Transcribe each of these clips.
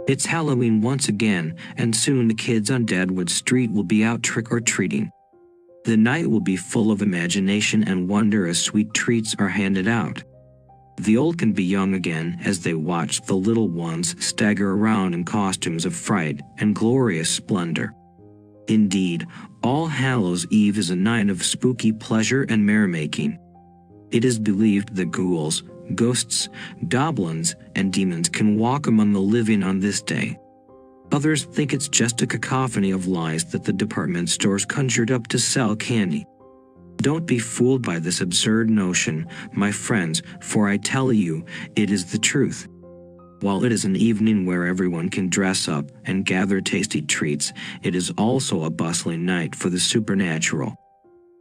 It's Halloween once again, and soon the kids on Deadwood Street will be out trick-or-treating. The night will be full of imagination and wonder as sweet treats are handed out. The old can be young again as they watch the little ones stagger around in costumes of fright and glorious splendor. Indeed, All Hallows' Eve is a night of spooky pleasure and merrymaking. It is believed that ghouls, ghosts, goblins, and demons can walk among the living on this day. Others think it's just a cacophony of lies that the department stores conjured up to sell candy. Don't be fooled by this absurd notion, my friends, for I tell you, it is the truth. While it is an evening where everyone can dress up and gather tasty treats, it is also a bustling night for the supernatural.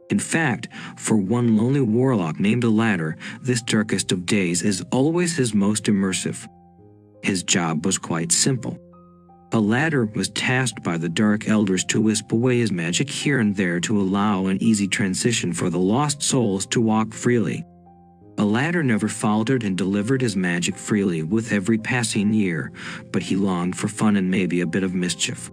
In fact, for one lonely warlock named Aladar, this darkest of days is always his most immersive. His job was quite simple. Aladar was tasked by the Dark Elders to wisp away his magic here and there to allow an easy transition for the lost souls to walk freely. Aladar never faltered and delivered his magic freely with every passing year, but he longed for fun and maybe a bit of mischief.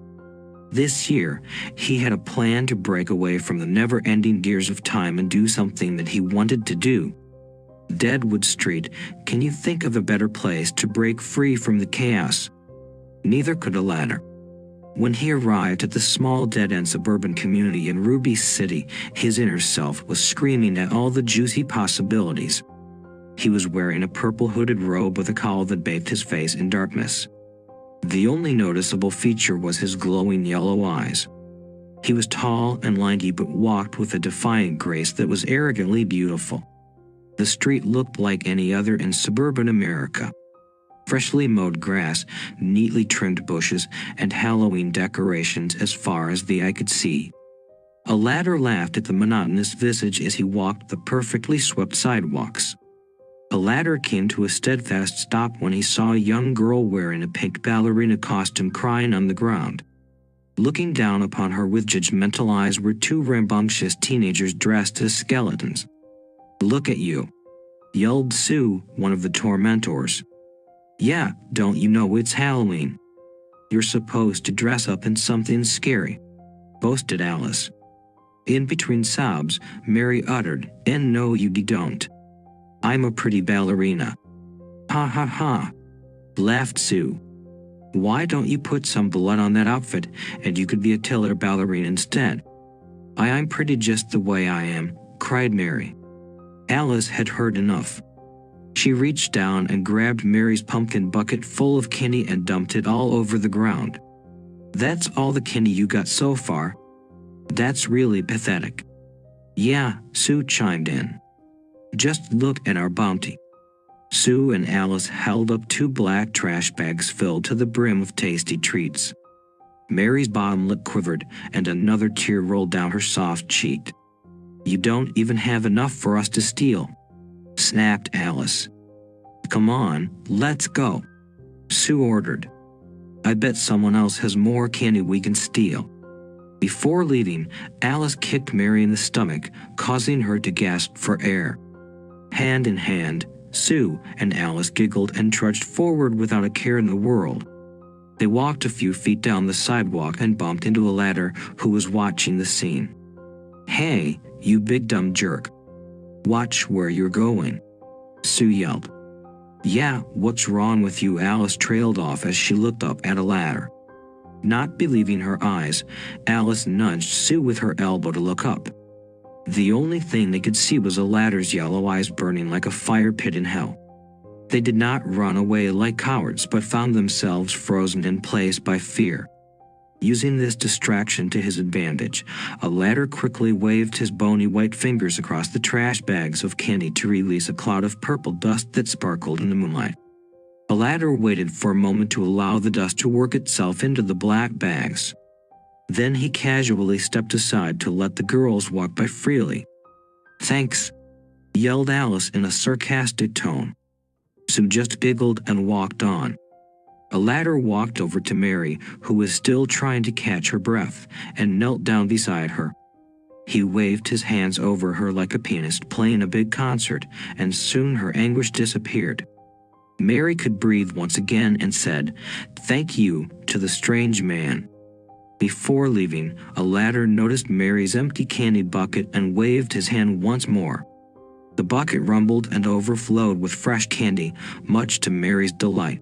This year, he had a plan to break away from the never-ending gears of time and do something that he wanted to do. Deadwood Street, can you think of a better place to break free from the chaos? Neither could Aladar. When he arrived at the small dead-end suburban community in Ruby City, his inner self was screaming at all the juicy possibilities. He was wearing a purple hooded robe with a cowl that bathed his face in darkness. The only noticeable feature was his glowing yellow eyes. He was tall and lanky but walked with a defiant grace that was arrogantly beautiful. The street looked like any other in suburban America. Freshly mowed grass, neatly trimmed bushes, and Halloween decorations as far as the eye could see. Aladar laughed at the monotonous visage as he walked the perfectly swept sidewalks. Aladar came to a steadfast stop when he saw a young girl wearing a pink ballerina costume crying on the ground. Looking down upon her with judgmental eyes were two rambunctious teenagers dressed as skeletons. "Look at you," yelled Sue, one of the tormentors. "Yeah, don't you know it's Halloween? You're supposed to dress up in something scary," boasted Alice. In between sobs, Mary uttered, "And no you don't. I'm a pretty ballerina." "Ha ha ha," laughed Sue. "Why don't you put some blood on that outfit and you could be a Tiller ballerina instead?" I'm pretty just the way I am," cried Mary. Alice had heard enough. She reached down and grabbed Mary's pumpkin bucket full of candy and dumped it all over the ground. "That's all the candy you got so far? That's really pathetic." "Yeah," Sue chimed in. "Just look at our bounty." Sue and Alice held up two black trash bags filled to the brim with tasty treats. Mary's bottom lip quivered and another tear rolled down her soft cheek. "You don't even have enough for us to steal," snapped Alice. "Come on, let's go," Sue ordered. "I bet someone else has more candy we can steal." Before leaving, Alice kicked Mary in the stomach, causing her to gasp for air. Hand in hand, Sue and Alice giggled and trudged forward without a care in the world. They walked a few feet down the sidewalk and bumped into Aladar, who was watching the scene. "Hey, you big dumb jerk. Watch where you're going," Sue yelled. "Yeah, what's wrong with you?" Alice trailed off as she looked up at Aladar. Not believing her eyes, Alice nudged Sue with her elbow to look up. The only thing they could see was Aladar's yellow eyes burning like a fire pit in hell. They did not run away like cowards but found themselves frozen in place by fear. Using this distraction to his advantage, Aladar quickly waved his bony white fingers across the trash bags of candy to release a cloud of purple dust that sparkled in the moonlight. Aladar waited for a moment to allow the dust to work itself into the black bags. Then he casually stepped aside to let the girls walk by freely. "Thanks," yelled Alice in a sarcastic tone. Sue just giggled and walked on. Aladar walked over to Mary, who was still trying to catch her breath, and knelt down beside her. He waved his hands over her like a pianist playing a big concert, and soon her anguish disappeared. Mary could breathe once again and said, "Thank you," to the strange man. Before leaving, Aladdin noticed Mary's empty candy bucket and waved his hand once more. The bucket rumbled and overflowed with fresh candy, much to Mary's delight.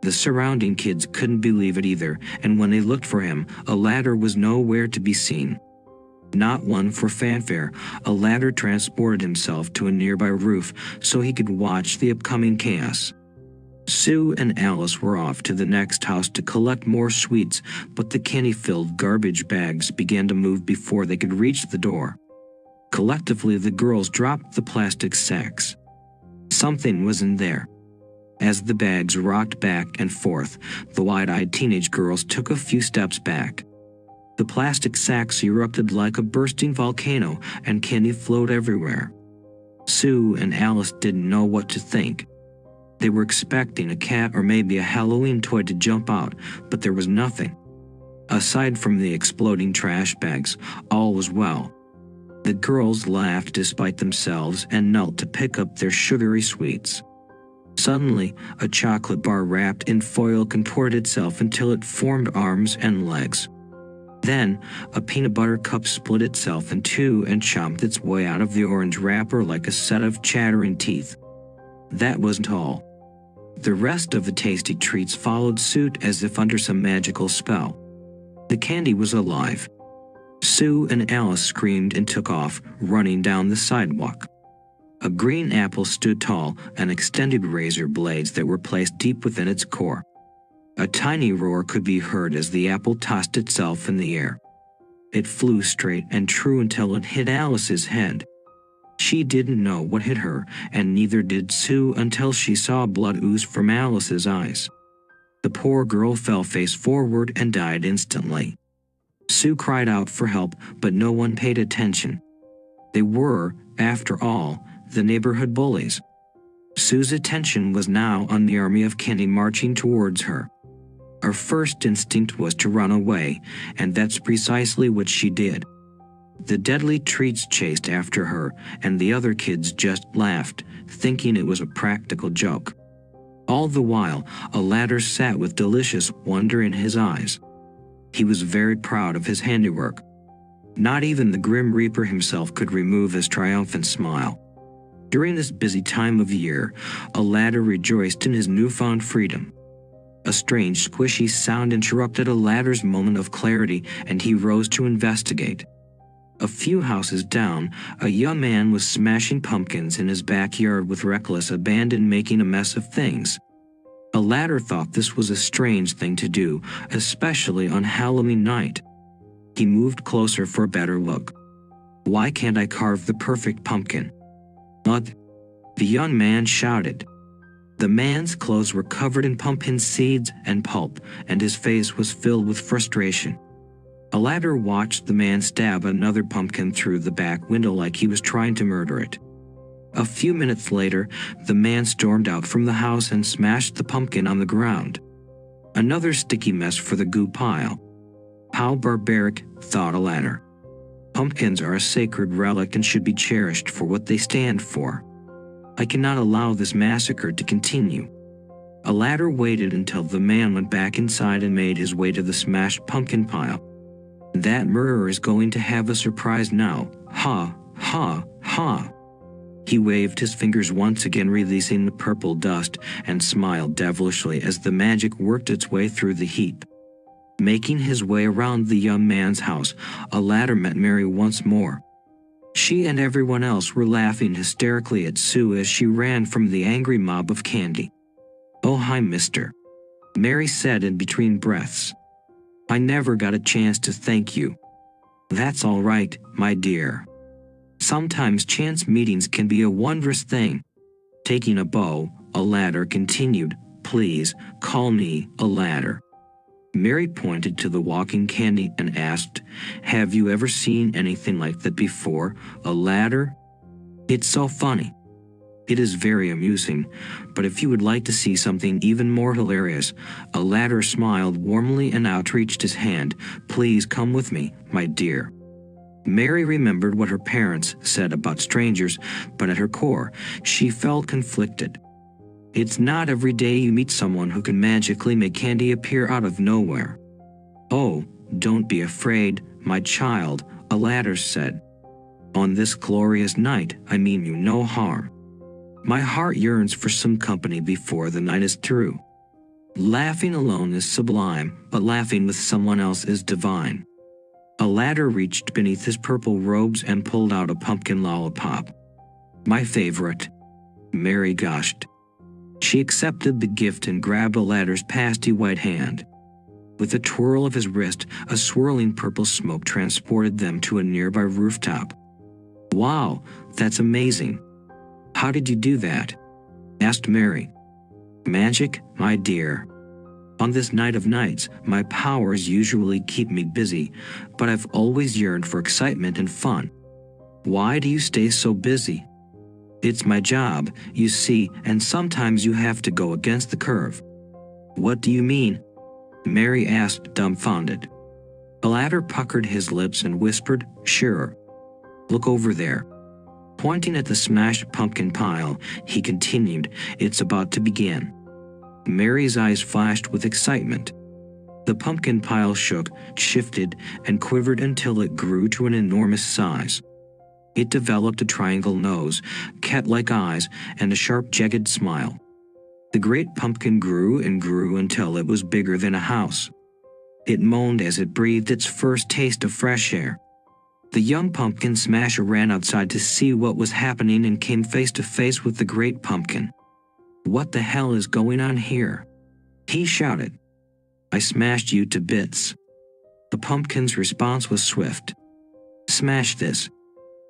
The surrounding kids couldn't believe it either, and when they looked for him, Aladdin was nowhere to be seen. Not one for fanfare, Aladdin transported himself to a nearby roof so he could watch the upcoming chaos. Sue and Alice were off to the next house to collect more sweets, but the candy-filled garbage bags began to move before they could reach the door. Collectively, the girls dropped the plastic sacks. Something was in there. As the bags rocked back and forth, the wide-eyed teenage girls took a few steps back. The plastic sacks erupted like a bursting volcano, and candy flowed everywhere. Sue and Alice didn't know what to think. They were expecting a cat or maybe a Halloween toy to jump out, but there was nothing. Aside from the exploding trash bags, all was well. The girls laughed despite themselves and knelt to pick up their sugary sweets. Suddenly, a chocolate bar wrapped in foil contorted itself until it formed arms and legs. Then, a peanut butter cup split itself in two and chomped its way out of the orange wrapper like a set of chattering teeth. That wasn't all. The rest of the tasty treats followed suit as if under some magical spell. The candy was alive. Sue and Alice screamed and took off, running down the sidewalk. A green apple stood tall and extended razor blades that were placed deep within its core. A tiny roar could be heard as the apple tossed itself in the air. It flew straight and true until it hit Alice's head. She didn't know what hit her, and neither did Sue until she saw blood ooze from Alice's eyes. The poor girl fell face forward and died instantly. Sue cried out for help, but no one paid attention. They were, after all, the neighborhood bullies. Sue's attention was now on the army of candy marching towards her. Her first instinct was to run away, and that's precisely what she did. The deadly treats chased after her, and the other kids just laughed, thinking it was a practical joke. All the while, Aladdin sat with delicious wonder in his eyes. He was very proud of his handiwork. Not even the Grim Reaper himself could remove his triumphant smile. During this busy time of year, Aladdin rejoiced in his newfound freedom. A strange, squishy sound interrupted Aladdin's moment of clarity, and he rose to investigate. A few houses down, a young man was smashing pumpkins in his backyard with reckless abandon, making a mess of things. Aladdin thought this was a strange thing to do, especially on Halloween night. He moved closer for a better look. "Why can't I carve the perfect pumpkin?" "What?" the young man shouted. The man's clothes were covered in pumpkin seeds and pulp, and his face was filled with frustration. Aladdin watched the man stab another pumpkin through the back window like he was trying to murder it. A few minutes later, the man stormed out from the house and smashed the pumpkin on the ground. Another sticky mess for the goo pile. How barbaric, thought Aladdin. Pumpkins are a sacred relic and should be cherished for what they stand for. I cannot allow this massacre to continue. Aladdin waited until the man went back inside and made his way to the smashed pumpkin pile. That murderer is going to have a surprise now. Ha, ha, ha. He waved his fingers once again, releasing the purple dust, and smiled devilishly as the magic worked its way through the heap. Making his way around the young man's house, Aladdin met Mary once more. She and everyone else were laughing hysterically at Sue as she ran from the angry mob of candy. "Oh, hi, mister," Mary said in between breaths. "I never got a chance to thank you." "That's all right, my dear. Sometimes chance meetings can be a wondrous thing." Taking a bow, Aladdin continued, "Please, call me Aladdin." Mary pointed to the walking candy and asked, "Have you ever seen anything like that before, Aladdin?" "It's so funny." "It is very amusing, but if you would like to see something even more hilarious," Aladdin smiled warmly and outreached his hand, "Please come with me, my dear." Mary remembered what her parents said about strangers, but at her core, she felt conflicted. It's not every day you meet someone who can magically make candy appear out of nowhere. Oh, don't be afraid, my child, a ladder said. On this glorious night, I mean you no harm. My heart yearns for some company before the night is through. Laughing alone is sublime, but laughing with someone else is divine. A ladder reached beneath his purple robes and pulled out a pumpkin lollipop. My favorite. Mary gushed. She accepted the gift and grabbed a ladder's pasty white hand. With a twirl of his wrist, a swirling purple smoke transported them to a nearby rooftop. Wow, that's amazing. How did you do that? Asked Mary. Magic, my dear. On this night of nights, my powers usually keep me busy, but I've always yearned for excitement and fun. Why do you stay so busy? It's my job, you see, and sometimes you have to go against the curve. What do you mean? Mary asked, dumbfounded. The latter puckered his lips and whispered, Sure. Look over there. Pointing at the smashed pumpkin pile, he continued, It's about to begin. Mary's eyes flashed with excitement. The pumpkin pile shook, shifted, and quivered until it grew to an enormous size. It developed a triangle nose, cat-like eyes, and a sharp, jagged smile. The great pumpkin grew and grew until it was bigger than a house. It moaned as it breathed its first taste of fresh air. The young pumpkin smasher ran outside to see what was happening and came face to face with the great pumpkin. What the hell is going on here? He shouted. I smashed you to bits. The pumpkin's response was swift. Smash this.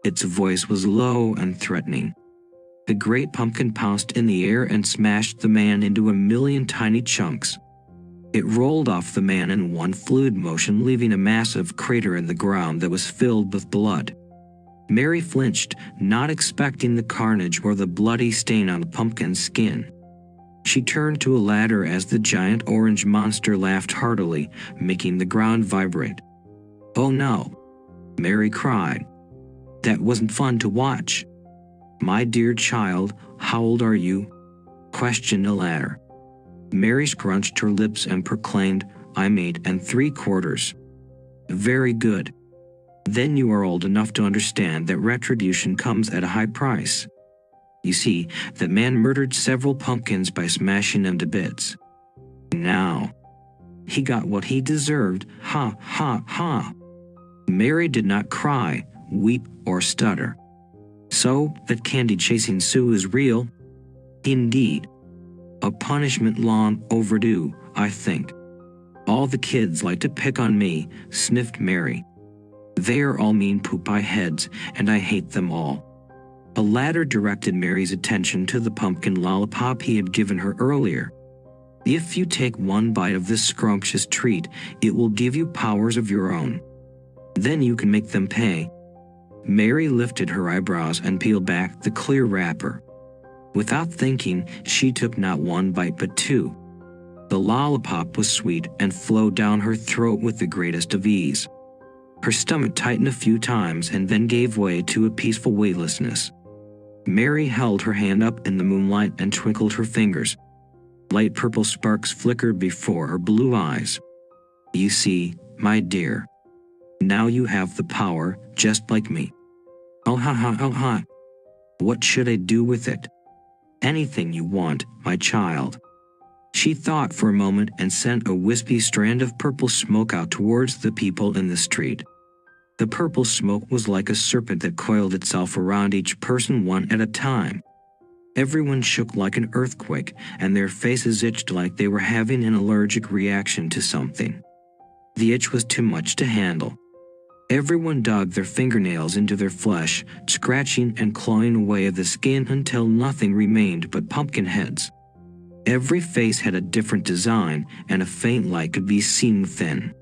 Its voice was low and threatening. The great pumpkin pounced in the air and smashed the man into a million tiny chunks. It rolled off the man in one fluid motion, leaving a massive crater in the ground that was filled with blood. Mary flinched, not expecting the carnage or the bloody stain on the pumpkin's skin. She turned to a ladder as the giant orange monster laughed heartily, making the ground vibrate. Oh no! Mary cried. That wasn't fun to watch. My dear child, how old are you? Questioned the ladder. Mary scrunched her lips and proclaimed, I'm 8 3/4. Very good. Then you are old enough to understand that retribution comes at a high price. You see, that man murdered several pumpkins by smashing them to bits. Now, he got what he deserved, ha ha ha. Mary did not cry, weep, or stutter. So, that candy-chasing Sue is real? Indeed. A punishment long overdue, I think. All the kids like to pick on me, sniffed Mary. They are all mean poop-eye heads, and I hate them all. A ladder directed Mary's attention to the pumpkin lollipop he had given her earlier. If you take one bite of this scrumptious treat, it will give you powers of your own. Then you can make them pay. Mary lifted her eyebrows and peeled back the clear wrapper. Without thinking, she took not one bite but 2. The lollipop was sweet and flowed down her throat with the greatest of ease. Her stomach tightened a few times and then gave way to a peaceful weightlessness. Mary held her hand up in the moonlight and twinkled her fingers. Light purple sparks flickered before her blue eyes. You see, my dear. Now you have the power, just like me. Oh ha ha oh ha. What should I do with it? Anything you want, my child. She thought for a moment and sent a wispy strand of purple smoke out towards the people in the street. The purple smoke was like a serpent that coiled itself around each person one at a time. Everyone shook like an earthquake, and their faces itched like they were having an allergic reaction to something. The itch was too much to handle. Everyone dug their fingernails into their flesh, scratching and clawing away at the skin until nothing remained but pumpkin heads. Every face had a different design, and a faint light could be seen within.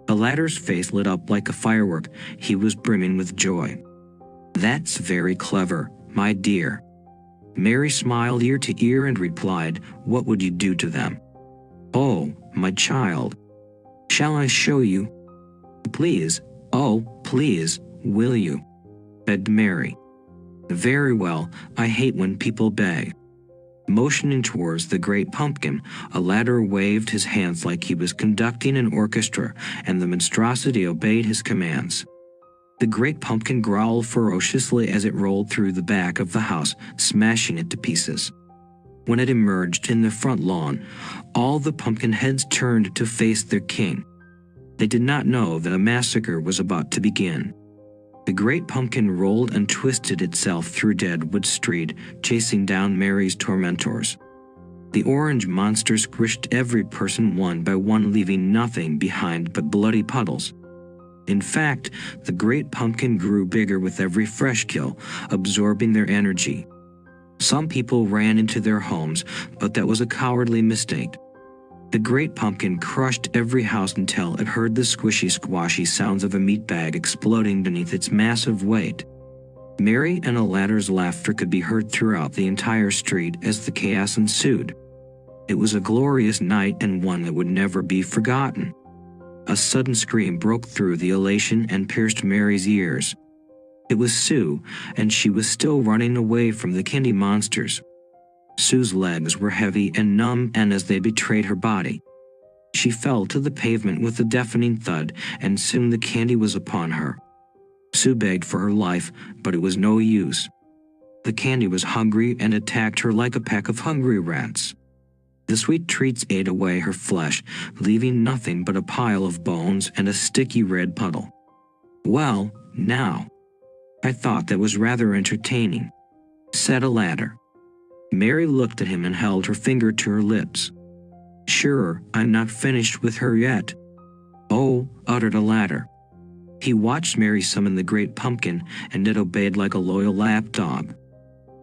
The latter's face lit up like a firework. He was brimming with joy. That's very clever, my dear. Mary smiled ear to ear and replied, What would you do to them? Oh, my child. Shall I show you? Please, oh, please, will you? Begged Mary. Very well, I hate when people beg. Motioning towards the great pumpkin, Aladdin waved his hands like he was conducting an orchestra, and the monstrosity obeyed his commands. The great pumpkin growled ferociously as it rolled through the back of the house, smashing it to pieces. When it emerged in the front lawn, all the pumpkin heads turned to face their king. They did not know that a massacre was about to begin. The great pumpkin rolled and twisted itself through Deadwood Street, chasing down Mary's tormentors. The orange monster squished every person one by one, leaving nothing behind but bloody puddles. In fact, the great pumpkin grew bigger with every fresh kill, absorbing their energy. Some people ran into their homes, but that was a cowardly mistake. The great pumpkin crushed every house until it heard the squishy squashy sounds of a meat bag exploding beneath its massive weight. Mary and Aladdin's laughter could be heard throughout the entire street as the chaos ensued. It was a glorious night and one that would never be forgotten. A sudden scream broke through the elation and pierced Mary's ears. It was Sue, and she was still running away from the candy monsters. Sue's legs were heavy and numb, and as they betrayed her body, she fell to the pavement with a deafening thud, and soon the candy was upon her. Sue begged for her life, but it was no use. The candy was hungry and attacked her like a pack of hungry rats. The sweet treats ate away her flesh, leaving nothing but a pile of bones and a sticky red puddle. "Well, now, I thought that was rather entertaining," said Aladdin. Mary looked at him and held her finger to her lips. "Sure, I'm not finished with her yet." "Oh," uttered Aladdin. He watched Mary summon the great pumpkin, and it obeyed like a loyal lapdog.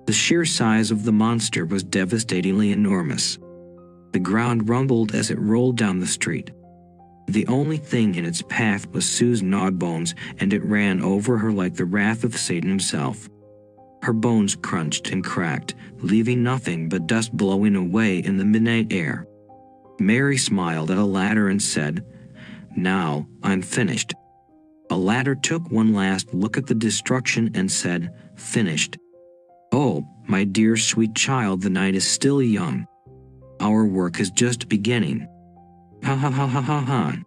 The sheer size of the monster was devastatingly enormous. The ground rumbled as it rolled down the street. The only thing in its path was Sue's gnawed bones, and it ran over her like the wrath of Satan himself. Her bones crunched and cracked, leaving nothing but dust blowing away in the midnight air. Mary smiled at Aladdin and said, "Now I'm finished." Aladdin took one last look at the destruction and said, "Finished. Oh, my dear sweet child, the night is still young. Our work is just beginning." Ha ha ha ha ha ha.